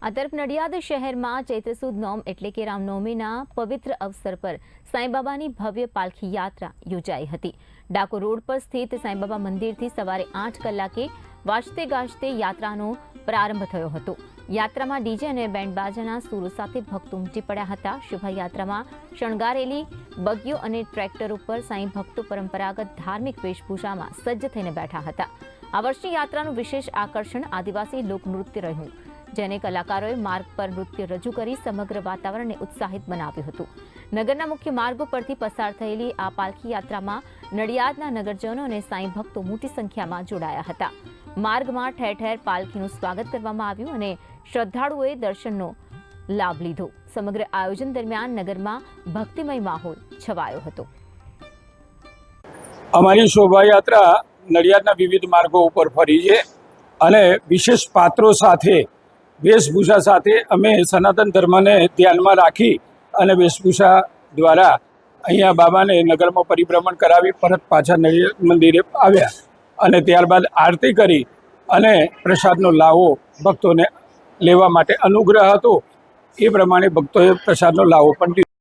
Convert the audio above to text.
આ તરફ નડિયાદ શહેરમાં ચૈત્ર સુદ નોમ એટલે કે રામનવમીના પવિત્ર અવસર પર સાંઈબાબાની ભવ્ય પાલખી યાત્રા યોજાઈ હતી। ડાકોર રોડ પર સ્થિત સાંઈબાબા મંદિરથી સવારે 8 કલાકે વાજતે ગાજતે યાત્રાનો પ્રારંભ થયો હતો। યાત્રામાં ડીજે અને બેન્ડ બાજાના સૂરો સાથે ભક્તો ઉમટી પડ્યા હતા। શોભાયાત્રામાં શણગારેલી બગીઓ અને ટ્રેક્ટર ઉપર સાંઈ ભક્તો પરંપરાગત ધાર્મિક વેશભૂષામાં સજ્જ થઈને બેઠા હતા। આ વર્ષની યાત્રાનું વિશેષ આકર્ષણ આદિવાસી લોકનૃત્ય રહ્યું, જેને કલાકારોએ માર્ગ પર નૃત્ય રજૂ કરી સમગ્ર વાતાવરણને ઉત્સાહિત બનાવ્યું હતું। નગરના મુખ્ય માર્ગો પરથી પસાર થયેલી આ પાલખી યાત્રામાં નડિયાદના નગરજનો અને સાંઈ ભક્તો મોટી સંખ્યામાં જોડાયા હતા। માર્ગમાં ઠેર ઠેર પાલખીનું સ્વાગત કરવામાં આવ્યું અને શ્રદ્ધાળુઓએ દર્શનનો લાભ લીધો। સમગ્ર આયોજન દરમિયાન નગરમાં ભક્તિમય માહોલ છવાયો હતો। અમારી શોભાયાત્રા નડિયાદના વિવિધ માર્ગો ઉપર ફરી છે અને વિશેષ પાત્રો સાથે વેશભૂષા સાથે અમે સનાતન ધર્મને ધ્યાનમાં રાખી અને વેશભૂષા દ્વારા અહીંયા બાબાને નગરમાં પરિભ્રમણ કરાવી પરત પાછા નડિયાદ મંદિરે આવ્યા અને ત્યારબાદ આરતી કરી અને પ્રસાદનો લાવો ભક્તોને લેવા માટે અનુગ્રહ હતો। એ પ્રમાણે ભક્તોએ પ્રસાદનો લાવો પણ લીધો।